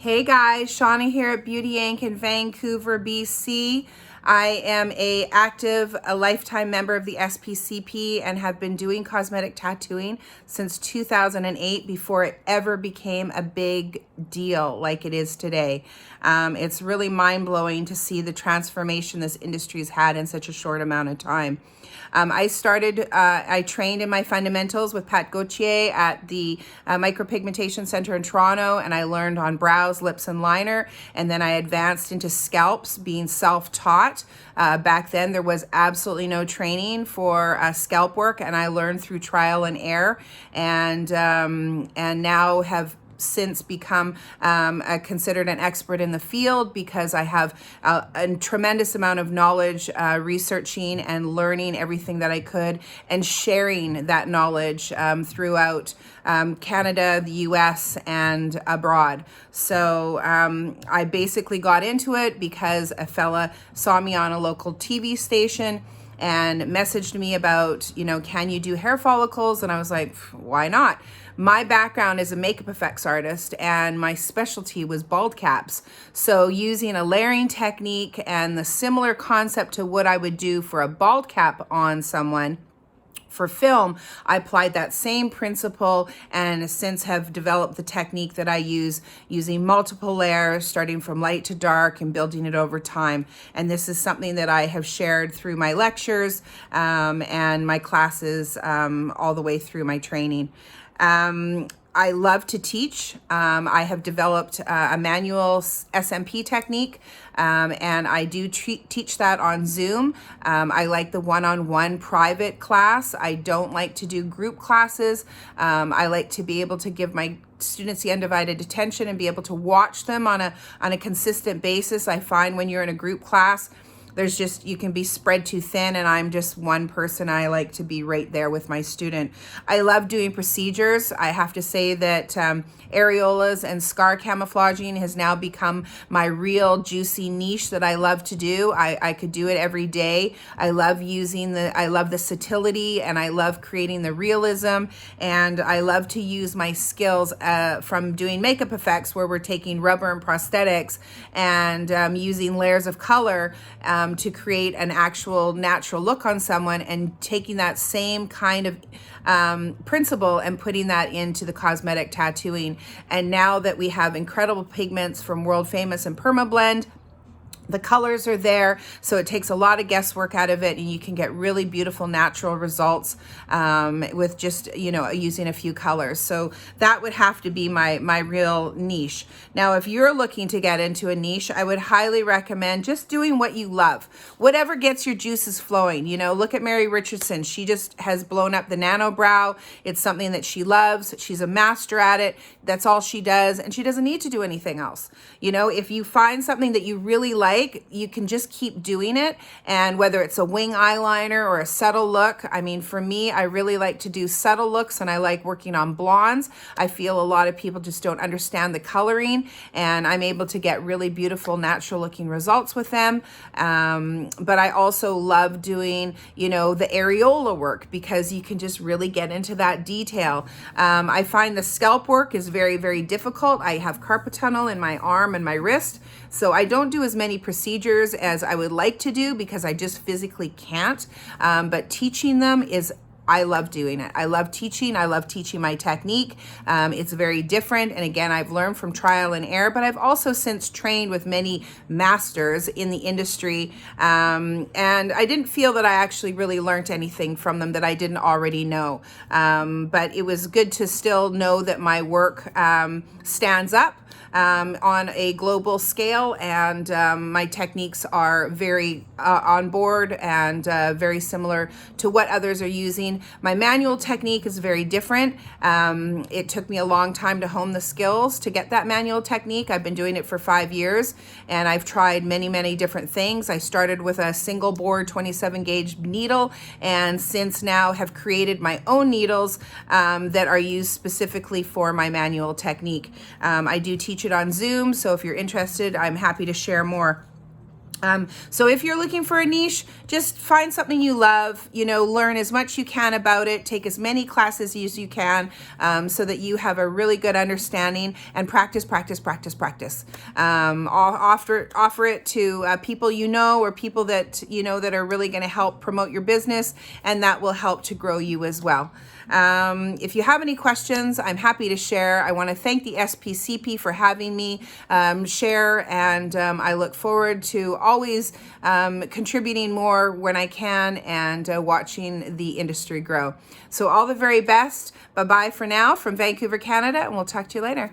Hey guys, Shauna here at BEAUTYINK in Vancouver, BC. I am a lifetime member of the SPCP and have been doing cosmetic tattooing since 2008 before it ever became a big deal like it is today. It's really mind-blowing to see the transformation this industry's had in such a short amount of time. I trained in my fundamentals with Pat Gauthier at the Micropigmentation Center in Toronto, and I learned on brows, lips, and liner, and then I advanced into scalps, being self-taught. Back then, there was absolutely no training for scalp work, and I learned through trial and error, and now have since become considered an expert in the field because I have a tremendous amount of knowledge, researching and learning everything that I could and sharing that knowledge throughout Canada, the US, and abroad. So I basically got into it because a fella saw me on a local TV station and messaged me about, can you do hair follicles? And I was like, why not? My background is a makeup effects artist and my specialty was bald caps. So using a layering technique and the similar concept to what I would do for a bald cap on someone, for film, I applied that same principle and since have developed the technique that I use using multiple layers, starting from light to dark and building it over time. And this is something that I have shared through my lectures and my classes all the way through my training. I love to teach. I have developed a manual SMP technique, and I do teach that on Zoom. I like the one-on-one private class. I don't like to do group classes. I like to be able to give my students the undivided attention and be able to watch them on a consistent basis. I find when you're in a group class, you can be spread too thin, and I'm just one person. I like to be right there with my student. I love doing procedures. I have to say that areolas and scar camouflaging has now become my real juicy niche that I love to do. I could do it every day. I love the subtlety, and I love creating the realism, and I love to use my skills from doing makeup effects where we're taking rubber and prosthetics and using layers of color to create an actual natural look on someone, and taking that same kind of principle and putting that into the cosmetic tattooing. And now that we have incredible pigments from world famous and Permablend, the colors are there, so it takes a lot of guesswork out of it, and you can get really beautiful natural results with just, using a few colors. So that would have to be my real niche. Now, if you're looking to get into a niche, I would highly recommend just doing what you love. Whatever gets your juices flowing. Look at Mary Richardson. She just has blown up the nano brow. It's something that she loves. She's a master at it. That's all she does, and she doesn't need to do anything else. If you find something that you really like, you can just keep doing it. And whether it's a wing eyeliner or a subtle look, for me, I really like to do subtle looks, and I like working on blondes. I feel a lot of people just don't understand the coloring, and I'm able to get really beautiful, natural looking results with them. But I also love doing, the areola work because you can just really get into that detail. I find the scalp work is very, very difficult. I have carpal tunnel in my arm and my wrist, so I don't do as many procedures as I would like to do because I just physically can't. But teaching them I love doing it. I love teaching. I love teaching my technique. It's very different. And again, I've learned from trial and error, but I've also since trained with many masters in the industry. And I didn't feel that I actually really learned anything from them that I didn't already know. But it was good to still know that my work stands up on a global scale, and my techniques are very on board and very similar to what others are using. My manual technique is very different. It took me a long time to hone the skills to get that manual technique. I've been doing it for 5 years, and I've tried many, many different things. I started with a single bore 27 gauge needle, and since now have created my own needles that are used specifically for my manual technique. I do teach it on Zoom, so if you're interested, I'm happy to share more. So if you're looking for a niche, just find something you love, learn as much you can about it, take as many classes as you can, so that you have a really good understanding, and practice, practice, practice, practice. Offer it to people or people that that are really going to help promote your business, and that will help to grow you as well. If you have any questions, I'm happy to share. I want to thank the SPCP for having me share, and I look forward to always contributing more when I can, and watching the industry grow. So all the very best. Bye-bye for now from Vancouver, Canada, and we'll talk to you later.